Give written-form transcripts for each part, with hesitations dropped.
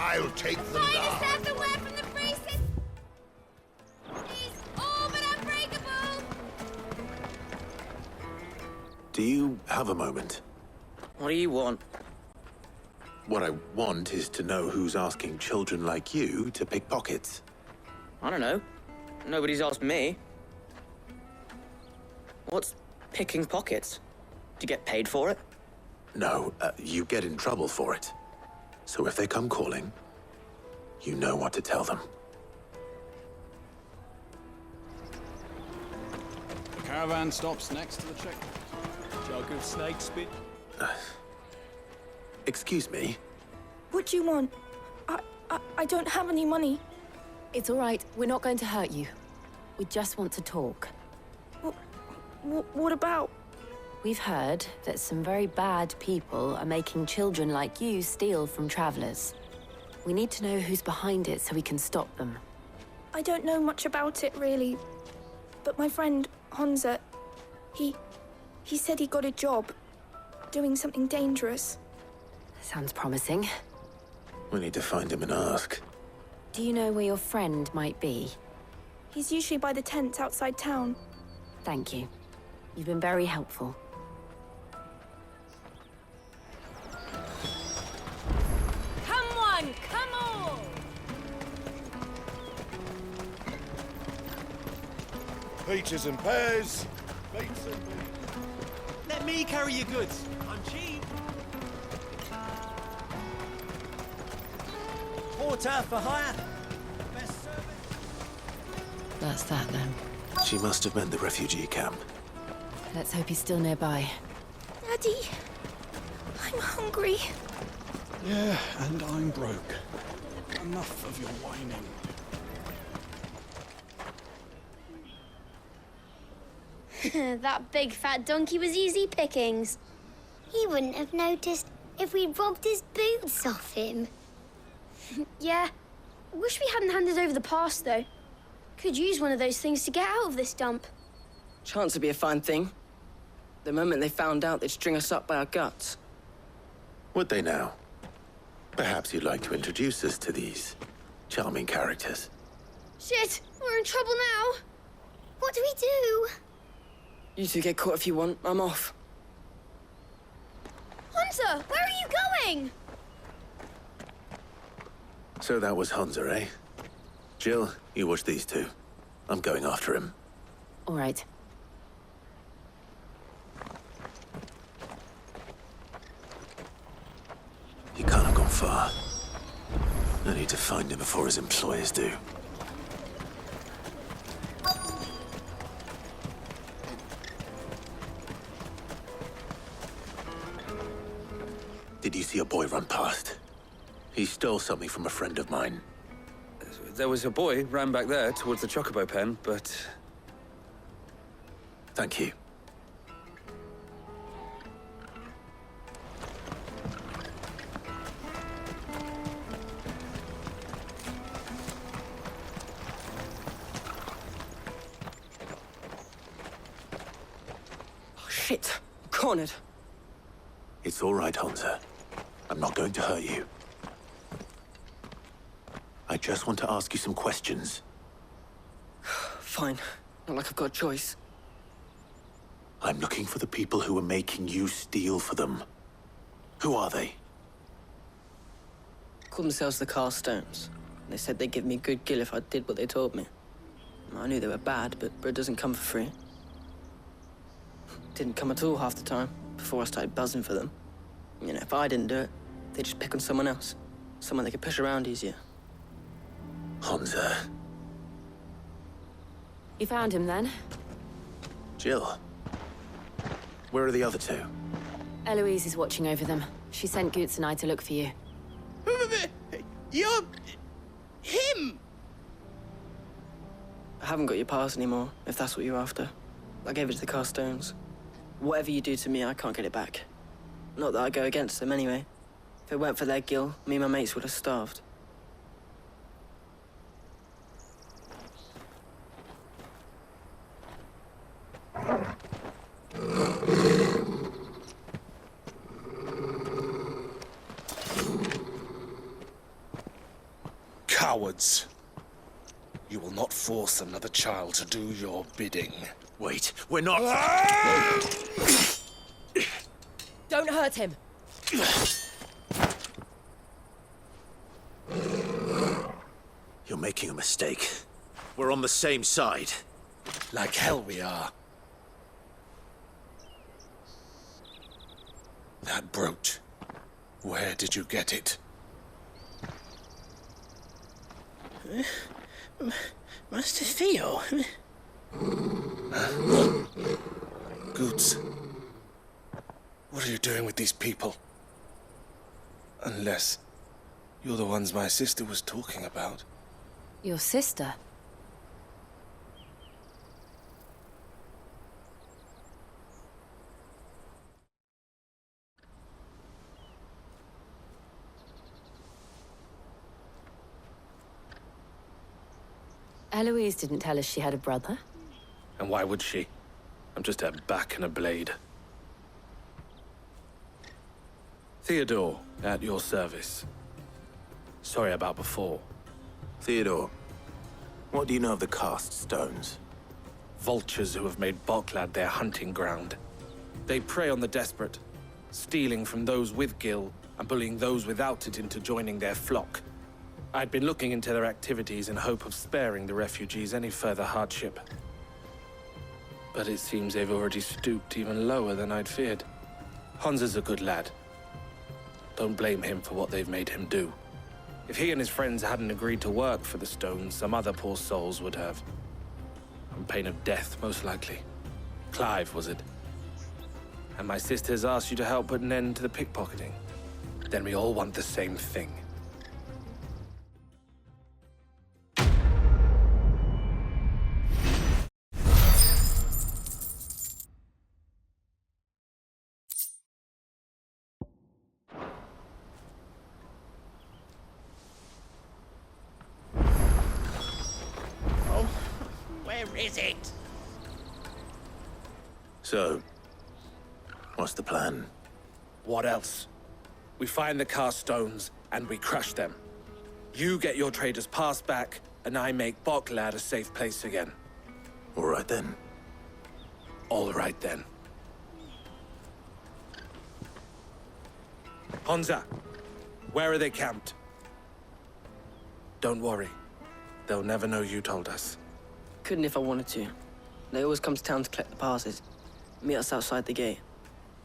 I'll take them Find down. a certain word from the free system is all but unbreakable. Do you have a moment? What do you want? What I want is to know who's asking children like you to pick pockets. I don't know. Nobody's asked me. What's picking pockets? Do you get paid for it? No, you get in trouble for it. So if they come calling, you know what to tell them. The caravan stops next to the checkpoint. Jug of snake spit. Excuse me? What do you want? I don't have any money. It's all right. We're not going to hurt you. We just want to talk. What about? We've heard that some very bad people are making children like you steal from travelers. We need to know who's behind it so we can stop them. I don't know much about it, really. But my friend, Honza, he said he got a job doing something dangerous. Sounds promising. We need to find him and ask. Do you know where your friend might be? He's usually by the tents outside town. Thank you. You've been very helpful. Come on, come on. Peaches and pears. Beets and beans. Let me carry your goods. I'm cheap. Porter for hire. Best service. That's that then. She must have meant the refugee camp. Let's hope he's still nearby. Daddy, I'm hungry. Yeah, and I'm broke. Enough of your whining. That big fat donkey was easy pickings. He wouldn't have noticed if we robbed his boots off him. Yeah. Wish we hadn't handed over the pass, though. Could use one of those things to get out of this dump. Chance would be a fine thing. The moment they found out, they'd string us up by our guts. Would they now? Perhaps you'd like to introduce us to these charming characters. Shit, we're in trouble now. What do we do? You two get caught if you want. I'm off. Hunter, where are you going? So that was Hunter, eh? Jill, you watch these two. I'm going after him. All right. He can't have gone far. I need to find him before his employers do. Did you see a boy run past? He stole something from a friend of mine. There was a boy ran back there towards the chocobo pen, but... Thank you. Oh, shit. I'm cornered. It's all right, Hunter. I'm not going to hurt you. I just want to ask you some questions. Fine. Not like I've got a choice. I'm looking for the people who are making you steal for them. Who are they? Call themselves the Carstones. They said they'd give me good gill if I did what they told me. I knew they were bad, but bread doesn't come for free. Didn't come at all half the time, before I started buzzing for them. You know, if I didn't do it, they'd just pick on someone else. Someone they could push around easier. Hunter. You found him then? Jill. Where are the other two? Eloise is watching over them. She sent Goots and I to look for you. You're... him! I haven't got your pass anymore, if that's what you're after. I gave it to the Carstones. Whatever you do to me, I can't get it back. Not that I go against them anyway. If it weren't for their gill, me and my mates would have starved. cowards. You will not force another child to do your bidding. Wait, we're not... Don't hurt him. You're making a mistake. We're on the same side. Like hell we are. That brooch. Where did you get it? Master Theo. Goods. What are you doing with these people? Unless you're the ones my sister was talking about. Your sister? Eloise didn't tell us she had a brother. And why would she? I'm just a back and a blade. Theodore, at your service. Sorry about before. Theodore, what do you know of the cast stones? Vultures who have made Boklad their hunting ground. They prey on the desperate, stealing from those with Gil and bullying those without it into joining their flock. I'd been looking into their activities in hope of sparing the refugees any further hardship. But it seems they've already stooped even lower than I'd feared. Hansa's a good lad. Don't blame him for what they've made him do. If he and his friends hadn't agreed to work for the stones, some other poor souls would have. On pain of death, most likely. Clive, was it? And my sisters asked you to help put an end to the pickpocketing. Then we all want the same thing. Where is it? So, what's the plan? What else? We find the cast stones, and we crush them. You get your traders' pass back, and I make Boklad a safe place again. All right then. All right then. Hansa, where are they camped? Don't worry. They'll never know you told us. Couldn't if I wanted to. They always come to town to collect the passes. Meet us outside the gate.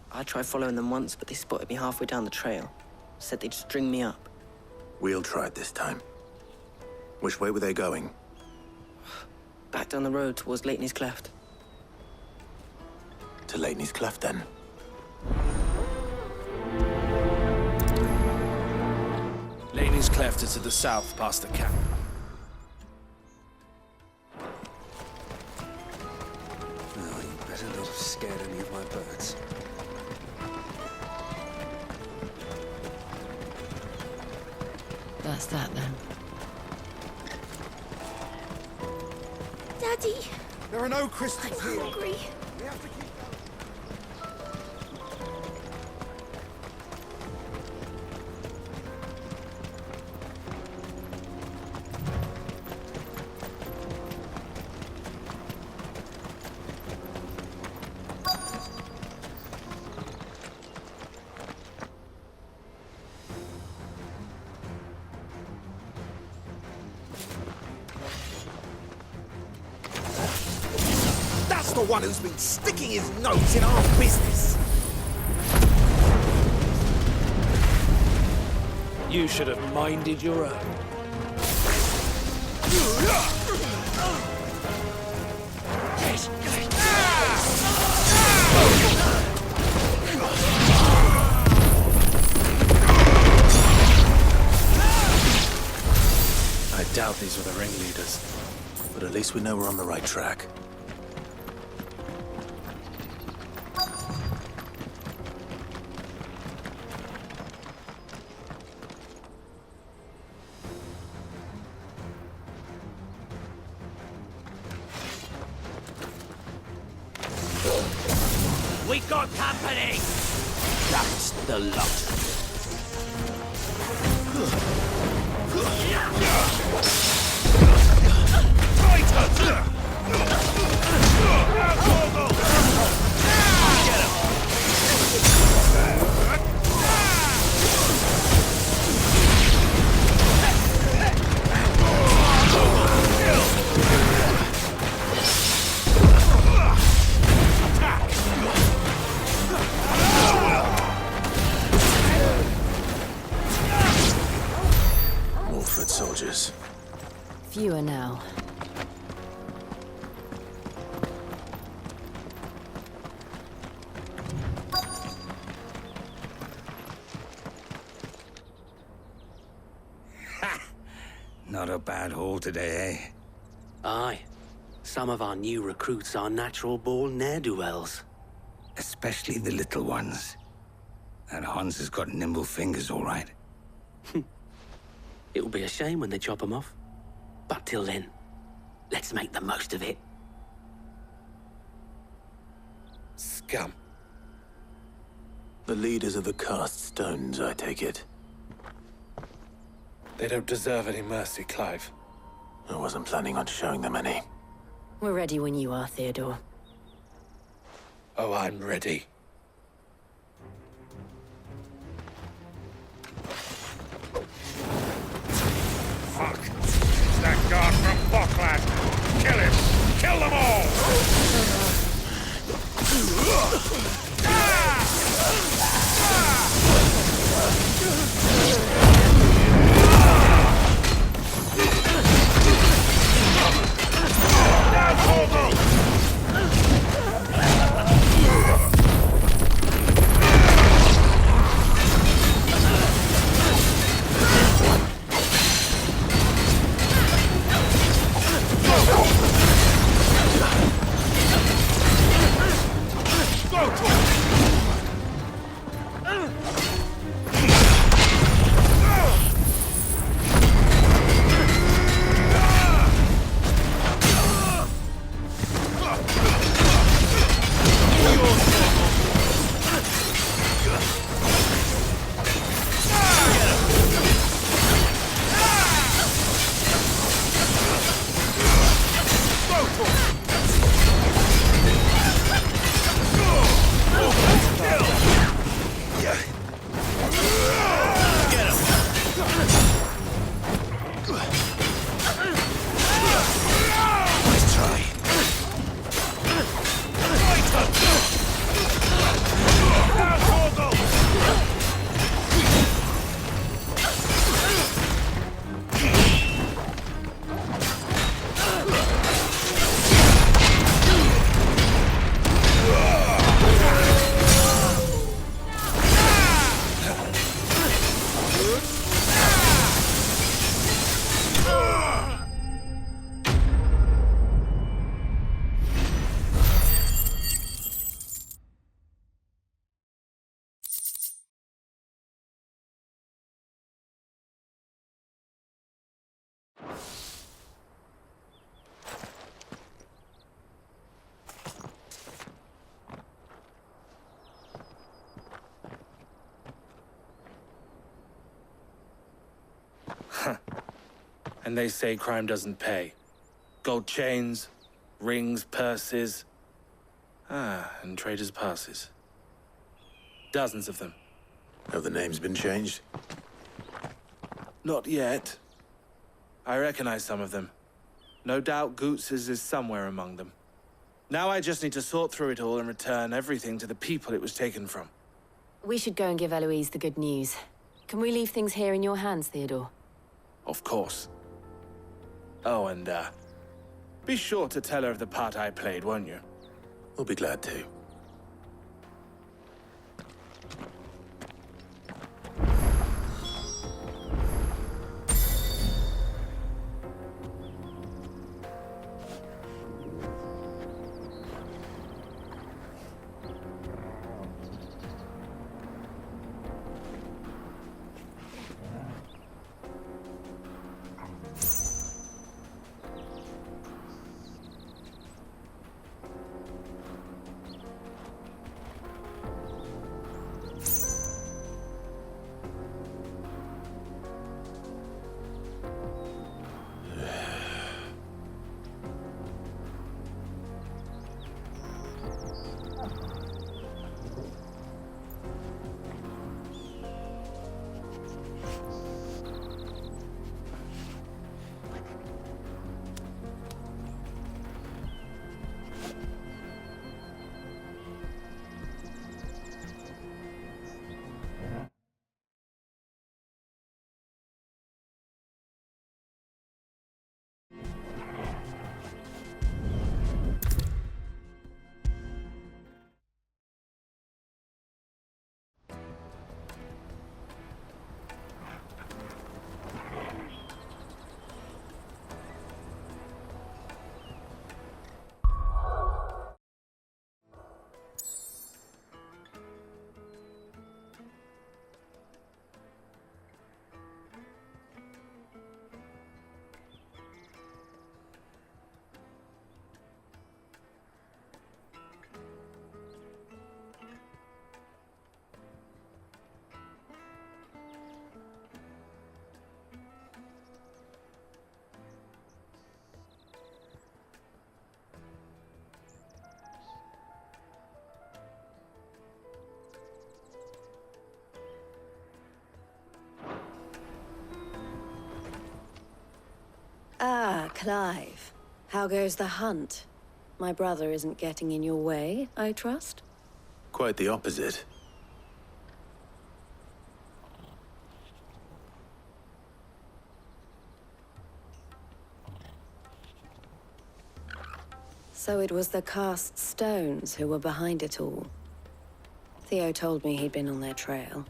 I tried following them once, but they spotted me halfway down the trail. Said they'd string me up. We'll try it this time. Which way were they going? Back down the road towards Leighton's Cleft. To Leighton's Cleft, then. Leighton's Cleft is to the south, past the camp. No, you better not have scared any of my birds. That's that, then. Daddy, There are no crystals I'm here. hungry. We have to keep going. That's the one who's been sticking his nose in our business. You should have minded your own. I doubt these were the ringleaders. But at least we know we're on the right track. We got company. That's the lot. Soldiers. Fewer now. Not a bad haul today, eh? Aye. Some of our new recruits are natural-born ne'er-do-wells. Especially the little ones. That Hans has got nimble fingers, all right. It will be a shame when they chop them off. But till then, let's make the most of it. Scum. The leaders of the cast stones, I take it. They don't deserve any mercy, Clive. I wasn't planning on showing them any. We're ready when you are, Theodore. Oh, I'm ready. Fuck! It's that guard from Bocklad! Kill him! Kill them all! Down, Corporal! And they say crime doesn't pay. Gold chains, rings, purses. And traders' passes. Dozens of them. Have the names been changed? Not yet. I recognize some of them. No doubt Goots's is somewhere among them. Now I just need to sort through it all and return everything to the people it was taken from. We should go and give Eloise the good news. Can we leave things here in your hands, Theodore? Of course. Oh, and, be sure to tell her of the part I played, won't you? We'll be glad to. Clive, how goes the hunt? My brother isn't getting in your way, I trust? Quite the opposite. So it was the cast stones who were behind it all. Theo told me he'd been on their trail.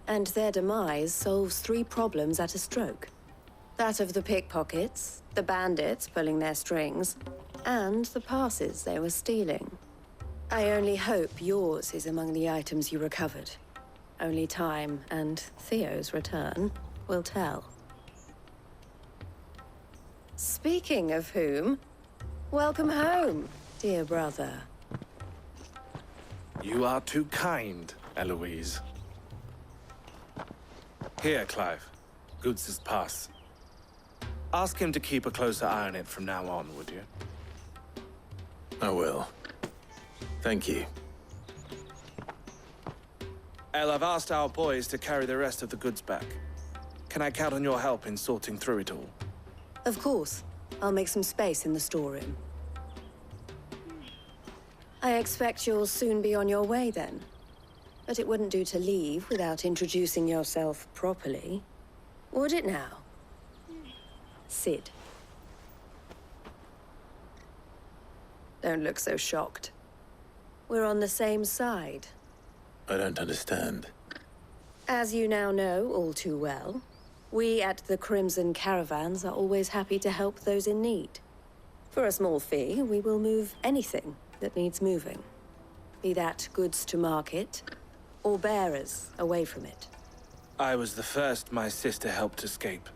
And their demise solves 3 problems at a stroke. That of the pickpockets, the bandits pulling their strings, and the passes they were stealing. I only hope yours is among the items you recovered. Only time and Theo's return will tell. Speaking of whom, welcome home, dear brother. You are too kind, Eloise. Here, Clive. Goods' pass. Ask him to keep a closer eye on it from now on, would you? I will. Thank you. El, I've asked our boys to carry the rest of the goods back. Can I count on your help in sorting through it all? Of course. I'll make some space in the storeroom. I expect you'll soon be on your way then. But it wouldn't do to leave without introducing yourself properly. Would it now? Sid. Don't look so shocked. We're on the same side. I don't understand. As you now know all too well, we at the Crimson Caravans are always happy to help those in need. For a small fee, we will move anything that needs moving. Be that goods to market, or bearers away from it. I was the first my sister helped escape.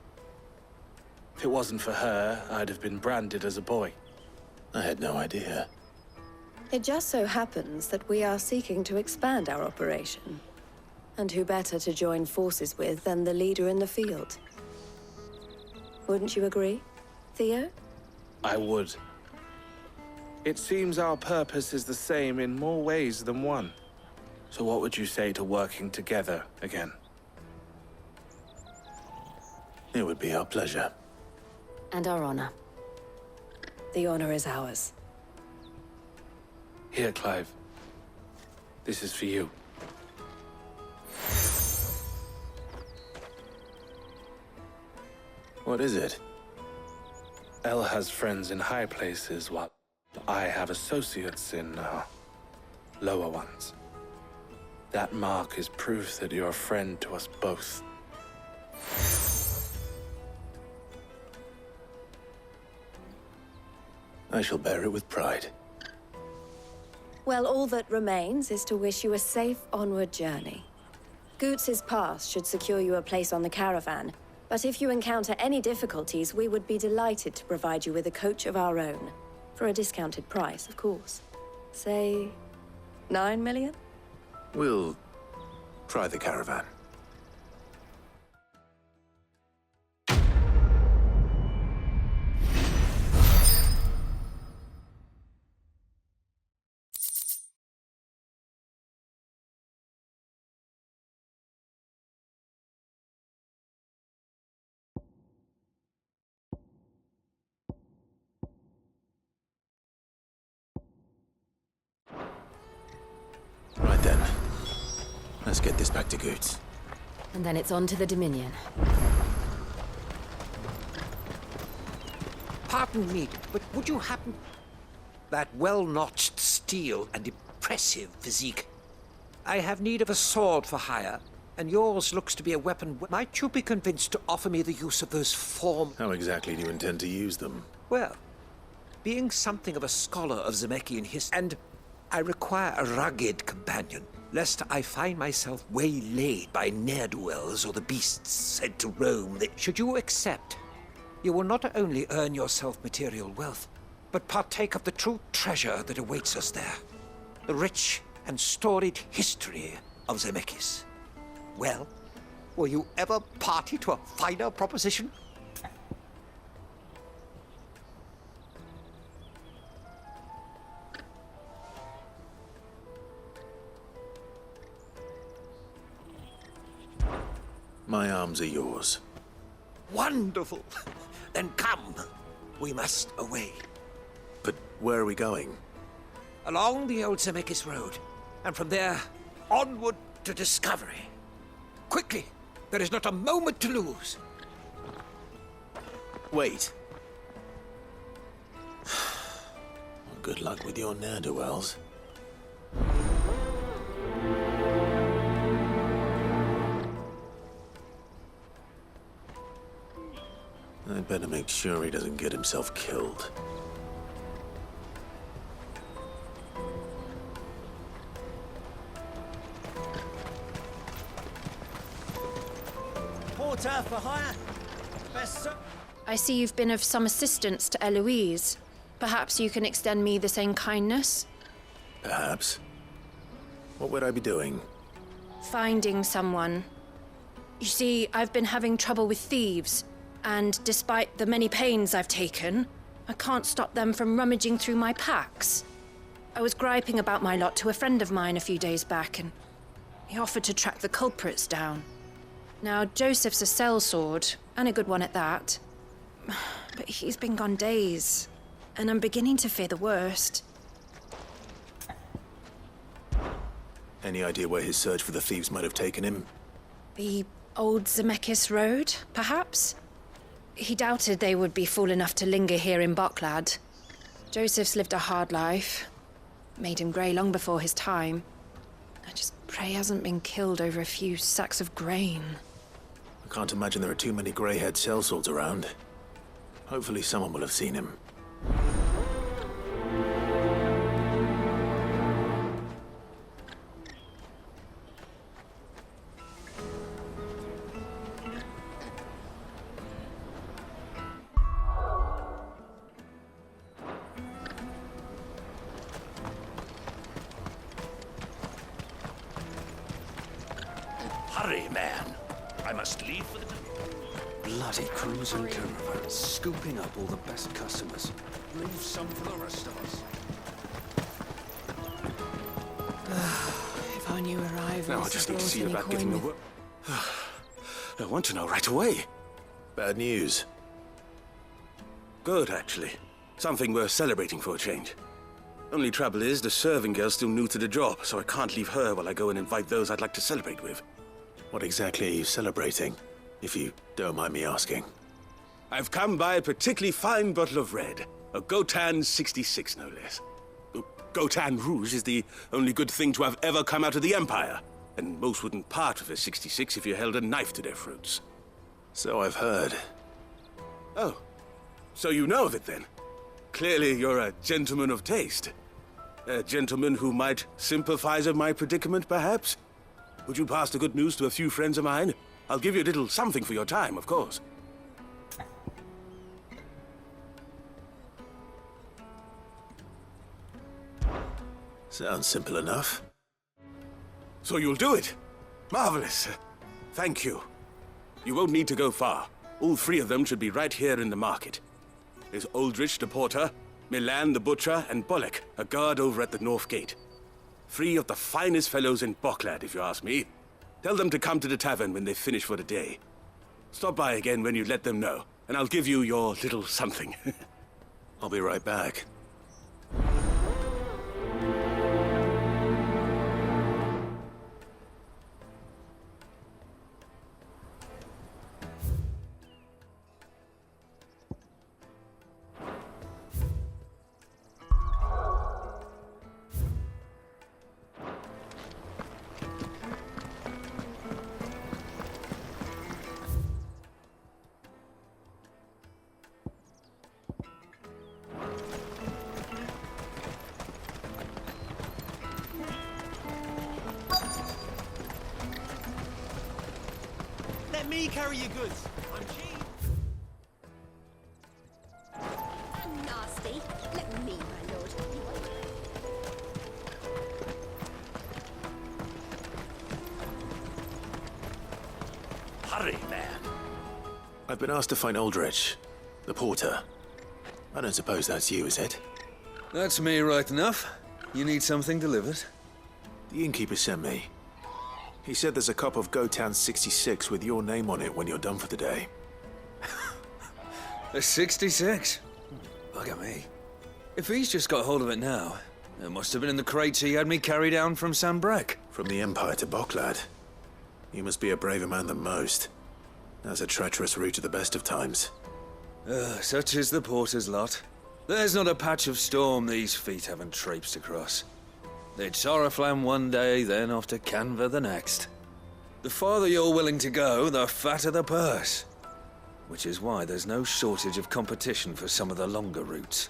If it wasn't for her, I'd have been branded as a boy. I had no idea. It just so happens that we are seeking to expand our operation. And who better to join forces with than the leader in the field? Wouldn't you agree, Theo? I would. It seems our purpose is the same in more ways than one. So what would you say to working together again? It would be our pleasure. And our honor. The honor is ours. Here, Clive. This is for you. What is it? El has friends in high places, while I have associates in, lower ones. That mark is proof that you're a friend to us both. I shall bear it with pride. Well, all that remains is to wish you a safe onward journey. Goots' pass should secure you a place on the caravan, but if you encounter any difficulties, we would be delighted to provide you with a coach of our own. For a discounted price, of course. Say, 9 million? We'll try the caravan. Right then. Let's get this back to Goots. And then it's on to the Dominion. Pardon me, but would you happen... That well-notched steel and impressive physique. I have need of a sword for hire, and yours looks to be a weapon. Might you be convinced to offer me the use of those How exactly do you intend to use them? Well, being something of a scholar of Zemeckis history, and I require a rugged companion, lest I find myself waylaid by ne'er-do-wells or the beasts sent to roam. Should you accept, you will not only earn yourself material wealth, but partake of the true treasure that awaits us there. The rich and storied history of Zemeckis. Well, were you ever party to a finer proposition? My arms are yours. Wonderful! Then come. We must away. But where are we going? Along the old Zemeckis Road, and from there, onward to discovery. Quickly! There is not a moment to lose. Wait. Good luck with your ne'er-do-wells. I'd better make sure he doesn't get himself killed. Porter for hire. Best I see you've been of some assistance to Eloise. Perhaps you can extend me the same kindness? Perhaps. What would I be doing? Finding someone. You see, I've been having trouble with thieves, and despite the many pains I've taken, I can't stop them from rummaging through my packs. I was griping about my lot to a friend of mine a few days back, and he offered to track the culprits down. Now, Joseph's a sellsword, and a good one at that. But he's been gone days, and I'm beginning to fear the worst. Any idea where his search for the thieves might have taken him? The old Zemeckis Road, perhaps? He doubted they would be fool enough to linger here in Bocklad. Joseph's lived a hard life. Made him grey long before his time. I just pray he hasn't been killed over a few sacks of grain. I can't imagine there are too many grey-haired sellswords around. Hopefully someone will have seen him. Hurry, man. I must leave for the... Bloody crews and caravans, scooping up all the best customers. Leave some for the rest of us. If our new arrivals Now I just need to see brought about any getting the coin. work. I want to know right away. Bad news. Good, actually. Something worth celebrating for a change. Only trouble is, the serving girl's still new to the job, so I can't leave her while I go and invite those I'd like to celebrate with. What exactly are you celebrating, if you don't mind me asking? I've come by a particularly fine bottle of red. A Gotan 66, no less. Gotan Rouge is the only good thing to have ever come out of the Empire, and most wouldn't part with a 66 if you held a knife to their throats. So I've heard. Oh, so you know of it then? Clearly you're a gentleman of taste. A gentleman who might sympathize with my predicament, perhaps? Would you pass the good news to a few friends of mine? I'll give you a little something for your time, of course. Sounds simple enough. So you'll do it? Marvelous. Thank you. You won't need to go far. All three of them should be right here in the market. There's Aldrich the porter, Milan the butcher, and Bullock, a guard over at the north gate. Three of the finest fellows in Bocklad, if you ask me. Tell them to come to the tavern when they finish for the day. Stop by again when you let them know, and I'll give you your little something. I'll be right back. Let me carry your goods. I'm cheap. Nasty. Let me, my lord. Hurry, man. I've been asked to find Aldrich, the porter. I don't suppose that's you, is it? That's me, right enough. You need something delivered? The innkeeper sent me. He said there's a cup of Gotan 66 with your name on it when you're done for the day. A 66? Bugger me. If he's just got hold of it now, it must have been in the crates he had me carry down from Sambrek. From the Empire to Boklad. You must be a braver man than most. That's a treacherous route at the best of times. Such is the porter's lot. There's not a patch of storm these feet haven't traipsed across. It's Oriflamme one day, then off to Canva the next. The farther you're willing to go, the fatter the purse. Which is why there's no shortage of competition for some of the longer routes.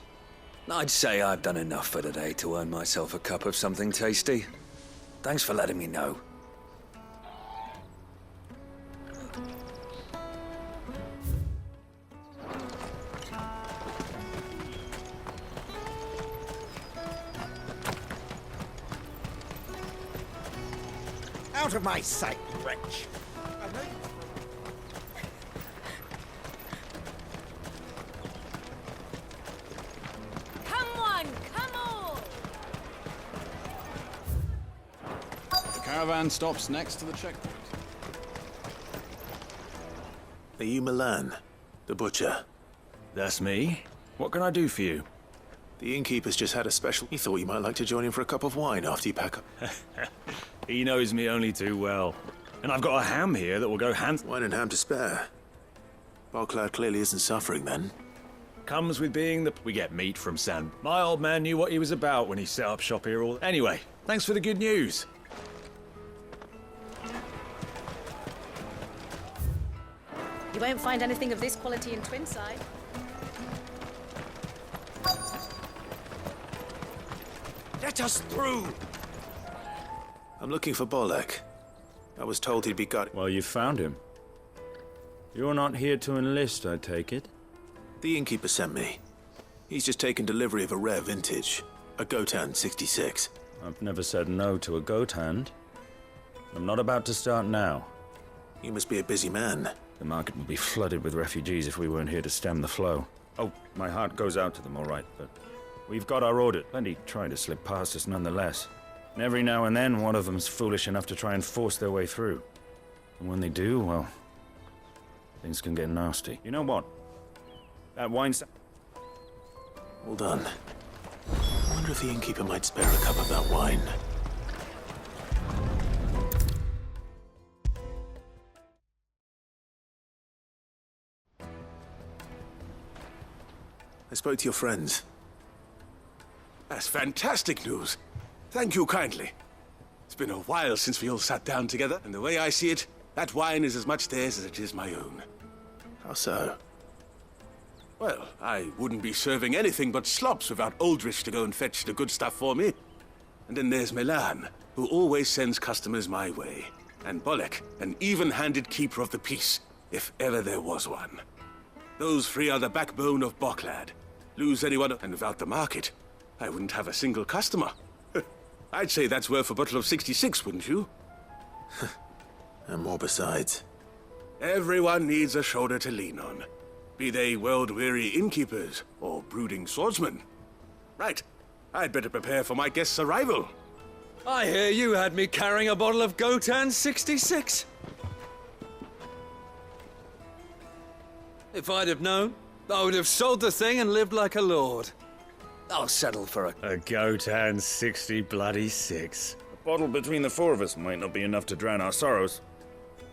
I'd say I've done enough for today to earn myself a cup of something tasty. Thanks for letting me know. Out of my sight, wretch! Come on, come on! The caravan stops next to the checkpoint. Are you Milan, the butcher? That's me. What can I do for you? The innkeeper's just had a special. He thought you might like to join him for a cup of wine after you pack up. He knows me only too well. And I've got a ham here that will go hand... Wine and ham to spare. Boklad clearly isn't suffering then. Comes with being the... We get meat from San. My old man knew what he was about when he set up shop here all... Anyway, thanks for the good news. You won't find anything of this quality in Twinside. Let us through! I'm looking for Bolek. I was told he'd be got... Well, you found him. You're not here to enlist, I take it? The innkeeper sent me. He's just taken delivery of a rare vintage. A Gotan 66. I've never said no to a goat hand. I'm not about to start now. You must be a busy man. The market would be flooded with refugees if we weren't here to stem the flow. Oh, my heart goes out to them, all right, but we've got our order. Plenty trying to slip past us nonetheless. And every now and then, one of them's foolish enough to try and force their way through. And when they do, well, things can get nasty. You know what? That wine's... Well done. I wonder if the innkeeper might spare a cup of that wine. I spoke to your friends. That's fantastic news. Thank you kindly. It's been a while since we all sat down together, and the way I see it, that wine is as much theirs as it is my own. How so? Well, I wouldn't be serving anything but slops without Aldrich to go and fetch the good stuff for me. And then there's Milan, who always sends customers my way. And Bolek, an even-handed keeper of the peace, if ever there was one. Those three are the backbone of Boklad. Lose anyone, and without the market, I wouldn't have a single customer. I'd say that's worth a bottle of 66, wouldn't you? And more besides. Everyone needs a shoulder to lean on. Be they world-weary innkeepers or brooding swordsmen. Right, I'd better prepare for my guest's arrival. I hear you had me carrying a bottle of Gotan 66. If I'd have known, I would have sold the thing and lived like a lord. I'll settle for a Gotan 60 bloody 6. A bottle between the four of us might not be enough to drown our sorrows.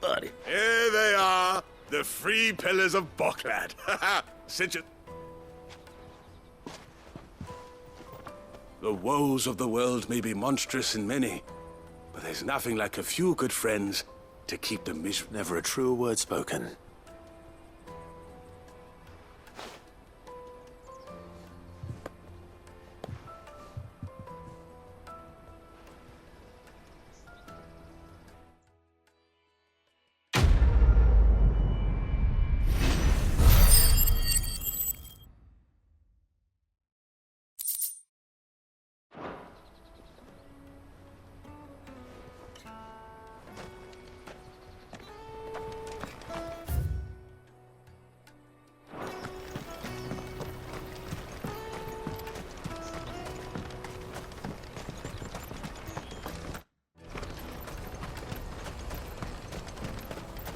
But here they are, the three pillars of Boklad. Sit it. The woes of the world may be monstrous and many, but there's nothing like a few good friends to keep them miserable. Never a truer word spoken.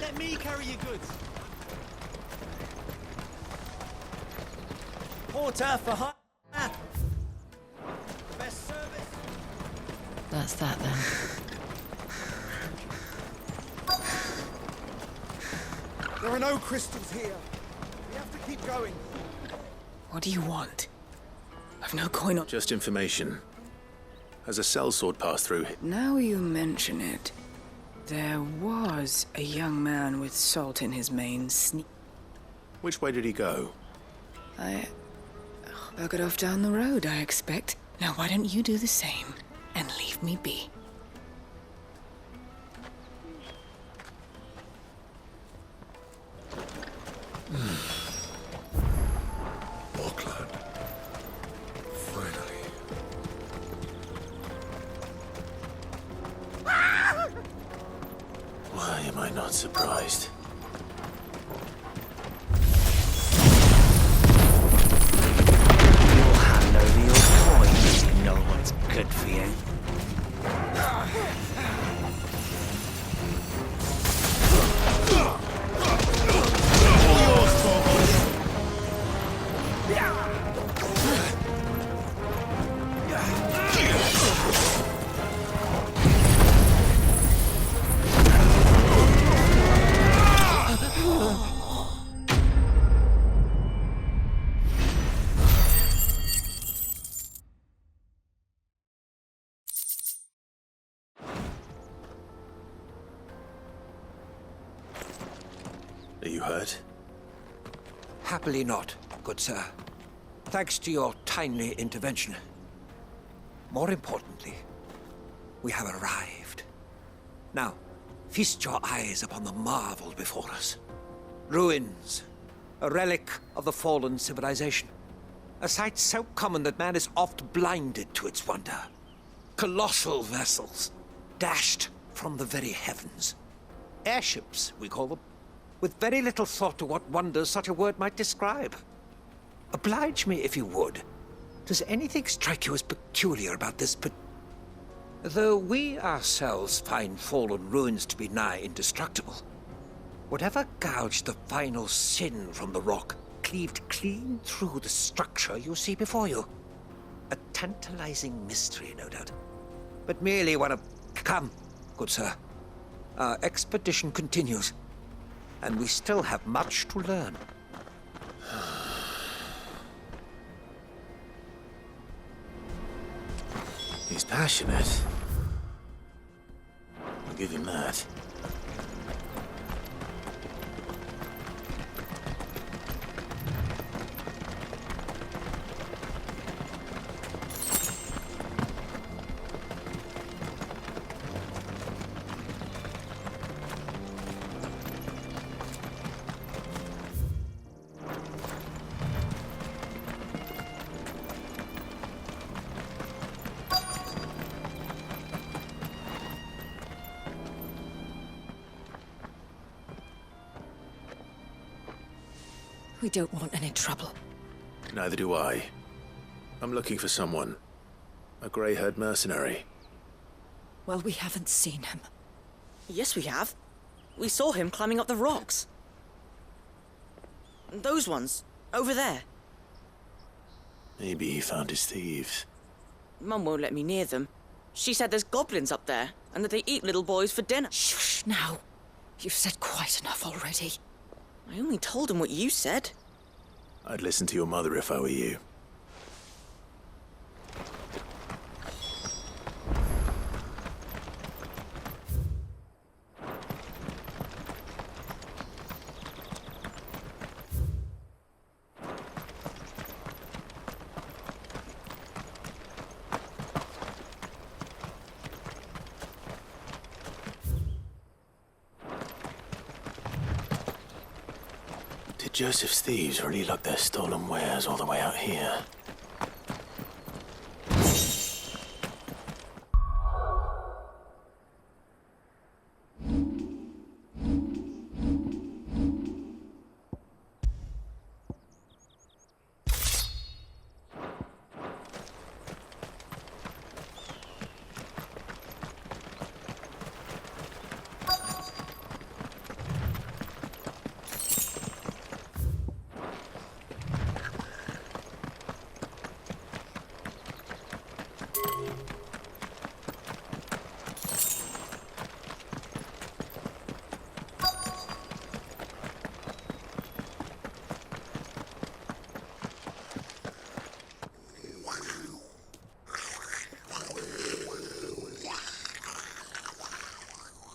Let me carry your goods. porter for hire. Best service. That's that then. There are no crystals here. We have to keep going. What do you want? I've no coin on. Just information. Has a sellsword passed through here? Now you mention it, there was a young man with salt in his mane Which way did he go? buggered off down the road, I expect. Now why don't you do the same and leave me be? Auckland. Finally. Why am I not surprised? You'll hand over your coins, you know what's good for you. Are you hurt? Happily not, good sir. Thanks to your timely intervention. More importantly, we have arrived. Now, feast your eyes upon the marvel before us. Ruins, a relic of the fallen civilization. A sight so common that man is oft blinded to its wonder. Colossal vessels, dashed from the very heavens. Airships, we call them, with very little thought to what wonders such a word might describe. Oblige me if you would. Does anything strike you as peculiar about this Though we ourselves find fallen ruins to be nigh indestructible, whatever gouged the final sin from the rock cleaved clean through the structure you see before you. A tantalizing mystery, no doubt. But merely one of... Come, good sir. Our expedition continues, and we still have much to learn. He's passionate. I'll give him that. We don't want any trouble. Neither do I. I'm looking for someone. A grey-haired mercenary. Well, we haven't seen him. Yes, we have. We saw him climbing up the rocks. Those ones, over there. Maybe he found his thieves. Mum won't let me near them. She said there's goblins up there, and that they eat little boys for dinner. Shh, now. You've said quite enough already. I only told him what you said. I'd listen to your mother if I were you. Did Joseph's thieves really lug their stolen wares all the way out here?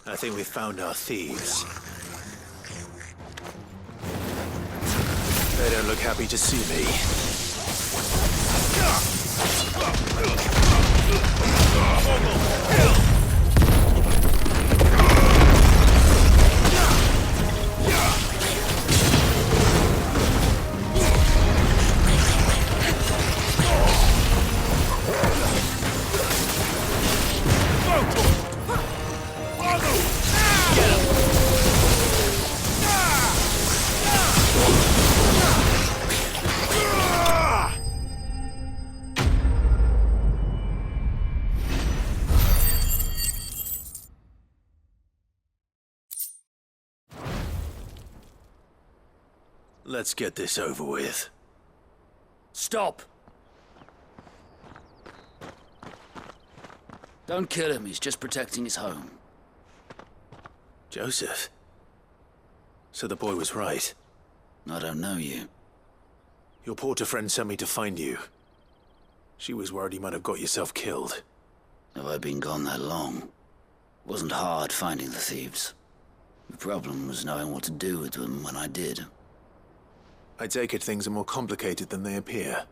I think we've found our thieves. They don't look happy to see me. Let's get this over with. Stop! Don't kill him, he's just protecting his home. Joseph? So the boy was right. I don't know you. Your porter friend sent me to find you. She was worried you might have got yourself killed. Have I been gone that long? It wasn't hard finding the thieves. The problem was knowing what to do with them when I did. I take it things are more complicated than they appear.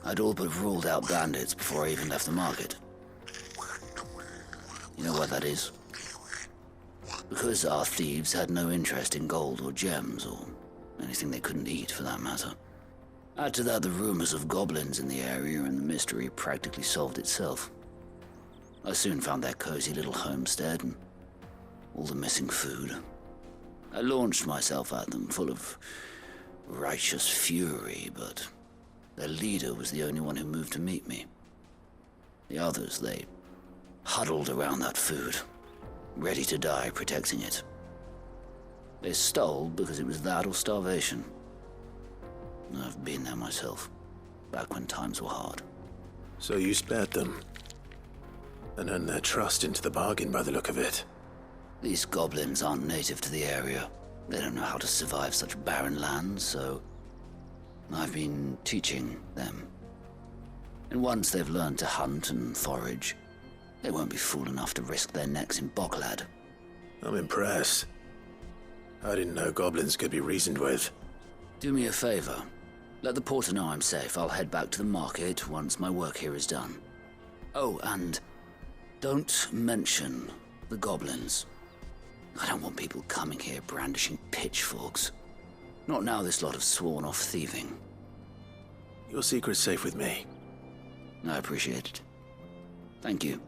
I'd all but ruled out bandits before I even left the market. You know why that is? Because our thieves had no interest in gold or gems, or anything they couldn't eat for that matter. Add to that the rumors of goblins in the area, and the mystery practically solved itself. I soon found their cozy little homestead and all the missing food. I launched myself at them, full of righteous fury, but their leader was the only one who moved to meet me. The others, they huddled around that food, ready to die protecting it. They stole because it was that or starvation. I've been there myself, back when times were hard. So you spared them? And earned their trust into the bargain by the look of it. These goblins aren't native to the area. They don't know how to survive such barren lands, so I've been teaching them. And once they've learned to hunt and forage, they won't be fool enough to risk their necks in Bocklad. I'm impressed. I didn't know goblins could be reasoned with. Do me a favor. Let the porter know I'm safe. I'll head back to the market once my work here is done. Oh, and don't mention the goblins. I don't want people coming here brandishing pitchforks. Not now this lot have sworn off thieving. Your secret's safe with me. I appreciate it. Thank you.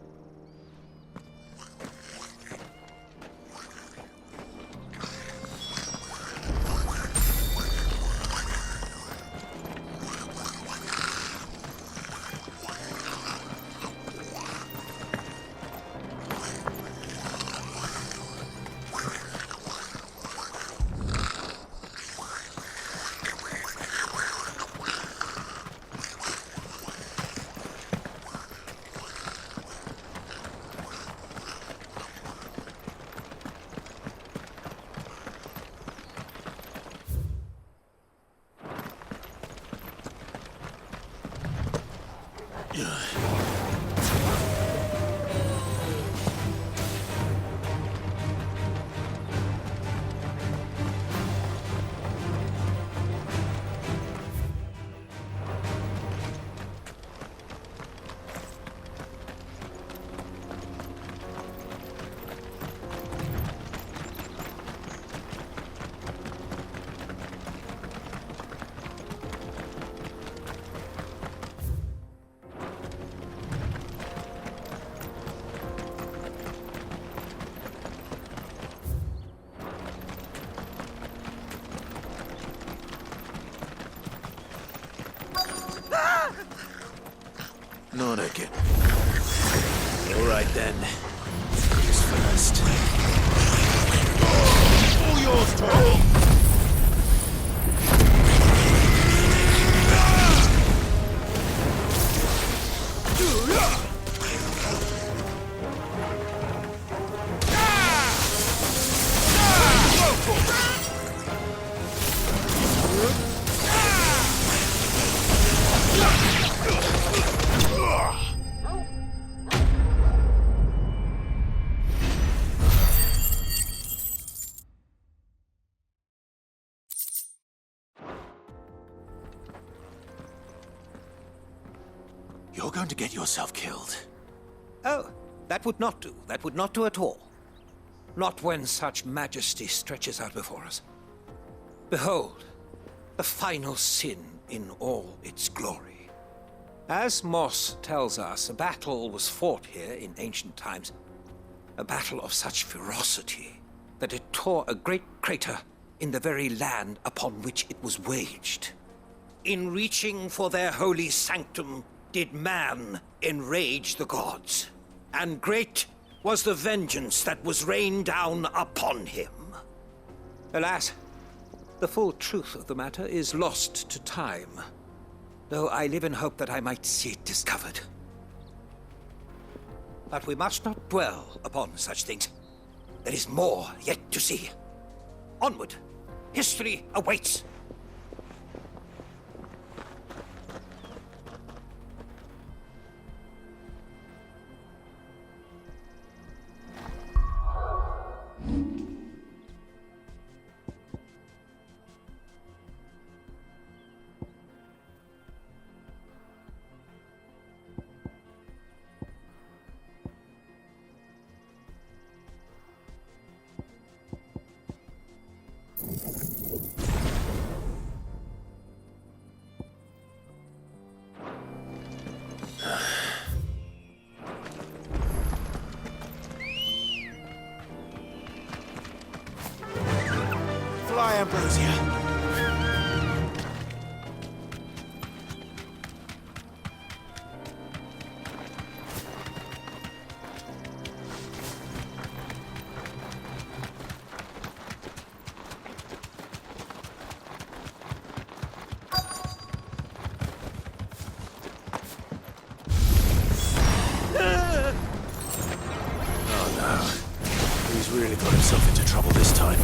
Not again. All right then. Who's first? All yours, Tom! You're going to get yourself killed. Oh, that would not do. That would not do at all. Not when such majesty stretches out before us. Behold, the final sin in all its glory. As Moss tells us, a battle was fought here in ancient times. A battle of such ferocity that it tore a great crater in the very land upon which it was waged. In reaching for their holy sanctum, did man enrage the gods, and great was the vengeance that was rained down upon him. Alas, the full truth of the matter is lost to time, though I live in hope that I might see it discovered. But we must not dwell upon such things. There is more yet to see. Onward! History awaits! Fly, Ambrosia. Oh no. He's really got himself into trouble this time.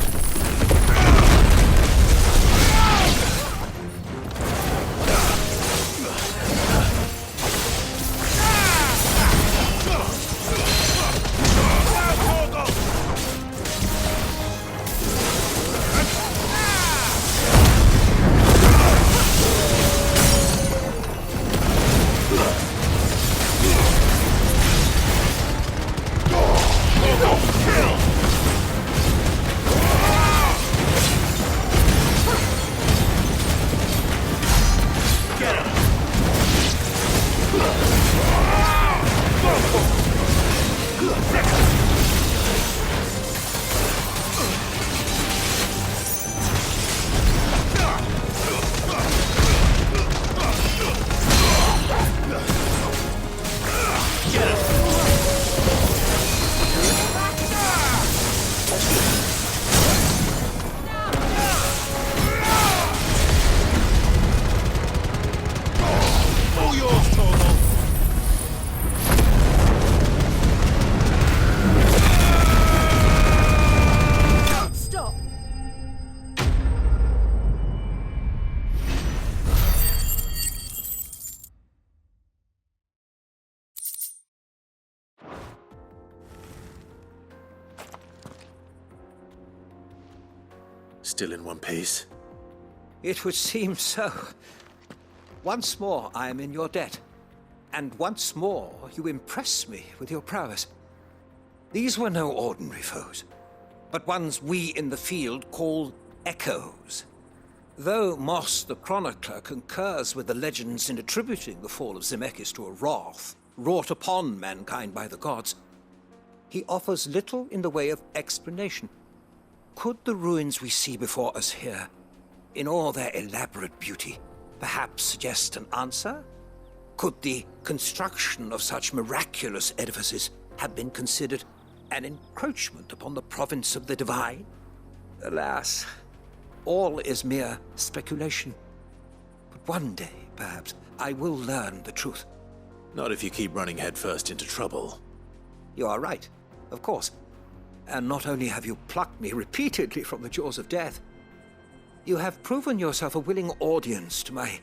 Still in one piece? It would seem so. Once more I am in your debt, and once more you impress me with your prowess. These were no ordinary foes, but ones we in the field call echoes. Though Moss the chronicler concurs with the legends in attributing the fall of Zemeckis to a wrath wrought upon mankind by the gods, he offers little in the way of explanation. Could the ruins we see before us here, in all their elaborate beauty, perhaps suggest an answer? Could the construction of such miraculous edifices have been considered an encroachment upon the province of the divine? Alas, all is mere speculation. But one day, perhaps, I will learn the truth. Not if you keep running headfirst into trouble. You are right, of course. And not only have you plucked me repeatedly from the jaws of death, you have proven yourself a willing audience to my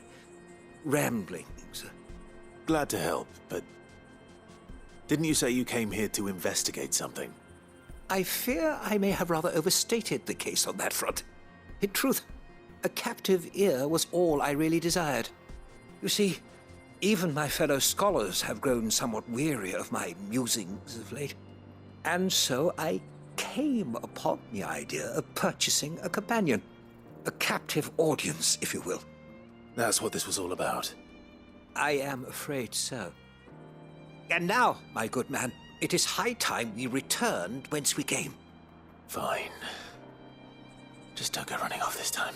ramblings. Glad to help, but didn't you say you came here to investigate something? I fear I may have rather overstated the case on that front. In truth, a captive ear was all I really desired. You see, Even my fellow scholars have grown somewhat weary of my musings of late. And so I came upon the idea of purchasing a companion. A captive audience, if you will. That's what this was all about. I am afraid so. And now, my good man, it is high time we returned whence we came. Fine. Just don't go running off this time.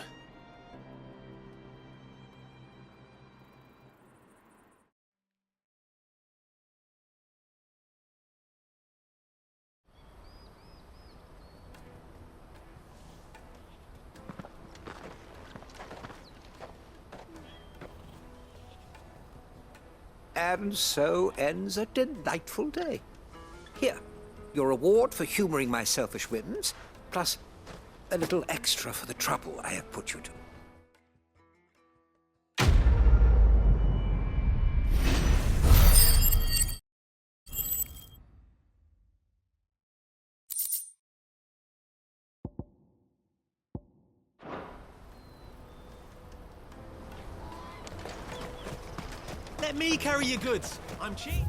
And so ends a delightful day. Here, your reward for humoring my selfish whims, plus a little extra for the trouble I have put you to. Let me carry your goods. I'm cheap.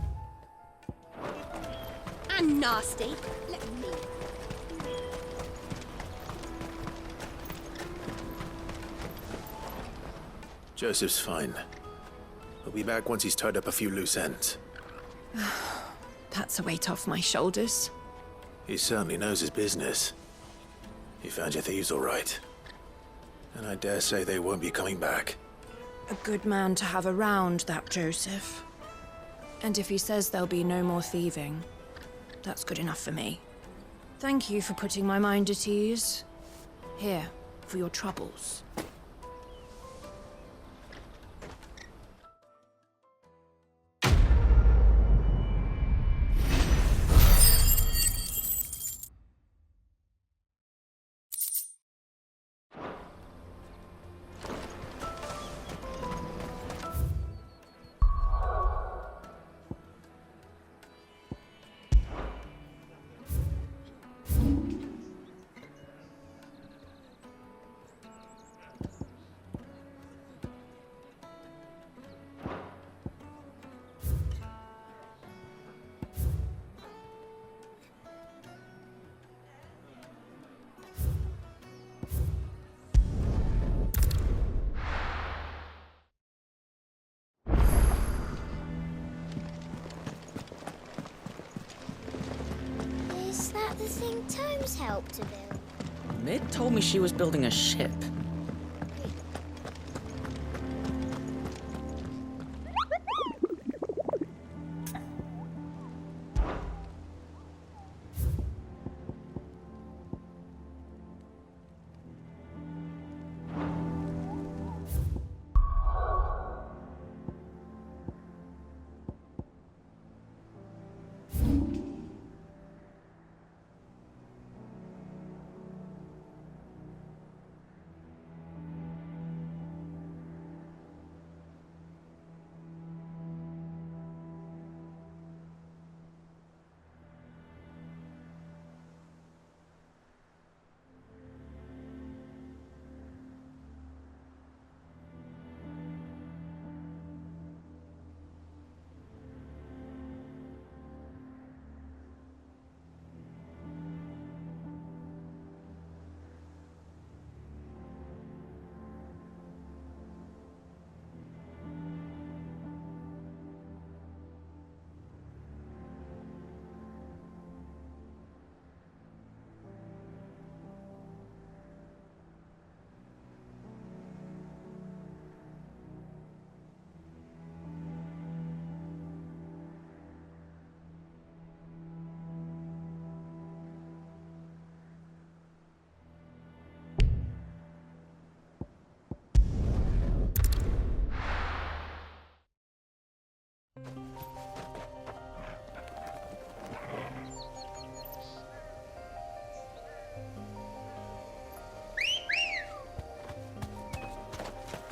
And nasty. Let me. Joseph's fine. He'll be back once he's tied up a few loose ends. That's a weight off my shoulders. He certainly knows his business. He found your thieves all right. And I dare say they won't be coming back. A good man to have around, that Joseph. And if he says there'll be no more thieving, that's good enough for me. Thank you for putting my mind at ease. Here, for your troubles. Is that the thing Tomes helped to build? Mid told me she was building a ship.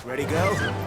Ready, go?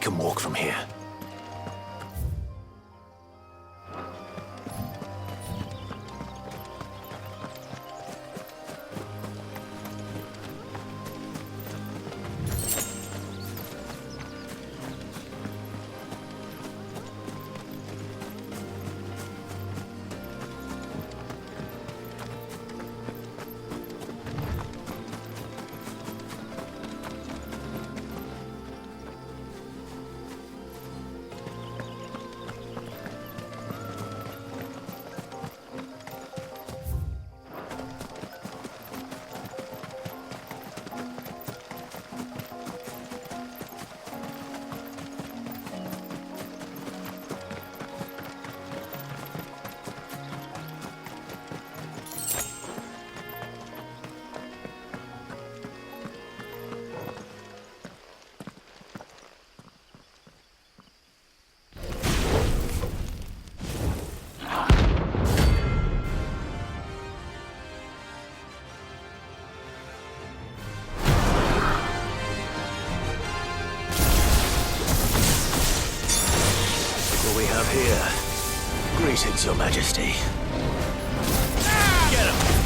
can walk from here. Here. Greetings, Your Majesty. Get him!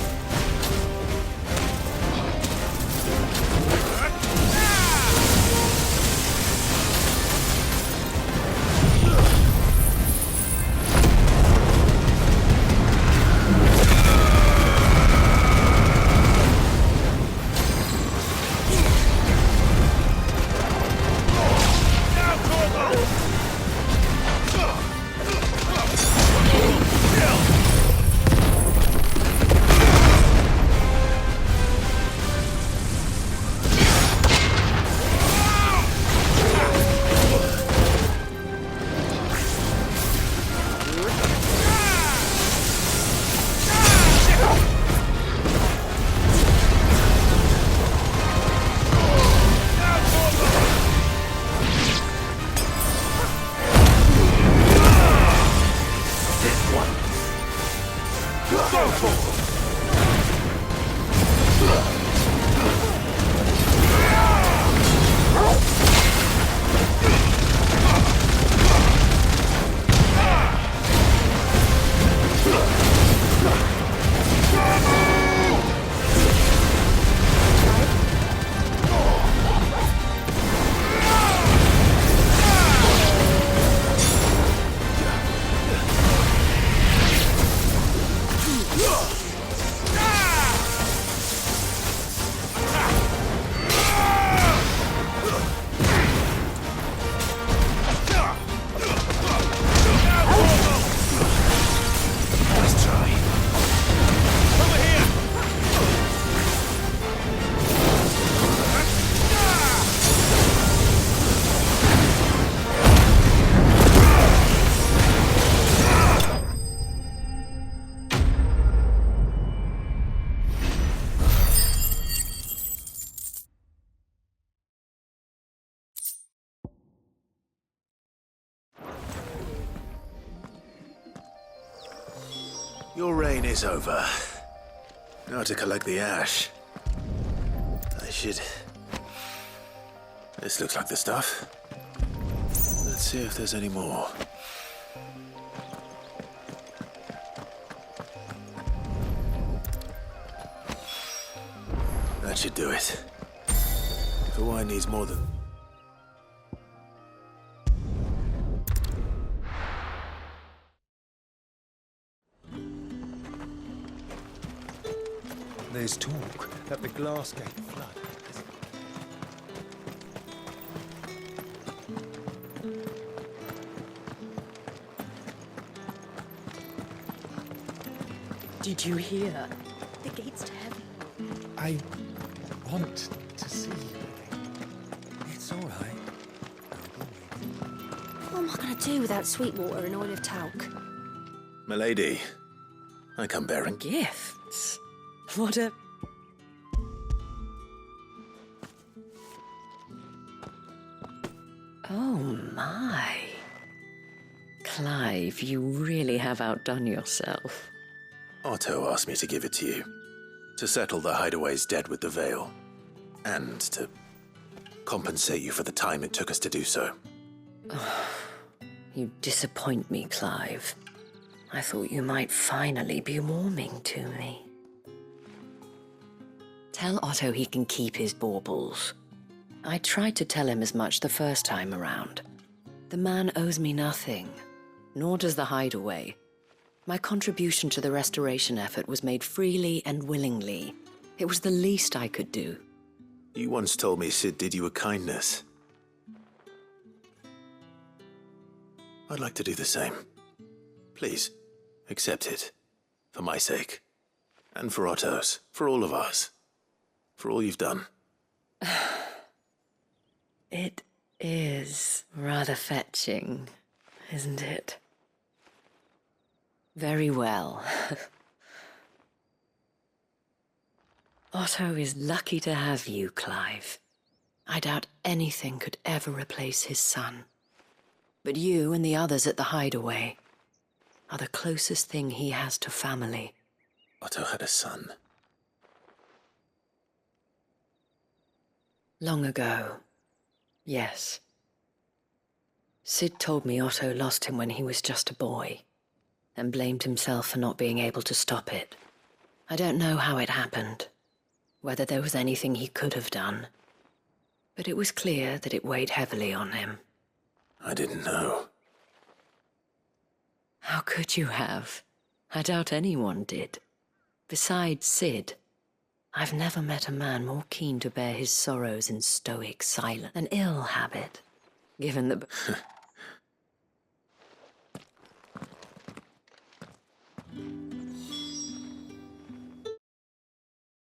Your reign is over. Now to collect the ash. I should... This looks like the stuff. Let's see if there's any more. That should do it. If the wine needs more than... There's talk that the glass gate flood. Did you hear? The gate's heavy. I want to see you. It's all right. What am I going to do without sweet water and oil of talc? Milady, I come bearing Gifts? What a... Oh my. Clive, you really have outdone yourself. Otto asked me to give it to you. To settle the Hideaway's debt with the Veil. And to compensate you for the time it took us to do so. You disappoint me, Clive. I thought you might finally be warming to me. Tell Otto he can keep his baubles. I tried to tell him as much the first time around. The man owes me nothing, nor does the hideaway. My contribution to the restoration effort was made freely and willingly. It was the least I could do. You once told me Sid did you a kindness. I'd like to do the same. Please, accept it. For my sake. And for Otto's. For all of us. For all you've done. It is rather fetching, isn't it? Very well. Otto is lucky to have you, Clive. I doubt anything could ever replace his son. But you and the others at the hideaway are the closest thing he has to family. Otto had a son. Long ago, yes. Sid told me Otto lost him when he was just a boy, and blamed himself for not being able to stop it. I don't know how it happened, whether there was anything he could have done, but it was clear that it weighed heavily on him. I didn't know. How could you have? I doubt anyone did. Besides Sid, I've never met a man more keen to bear his sorrows in stoic silence. An ill habit, given the...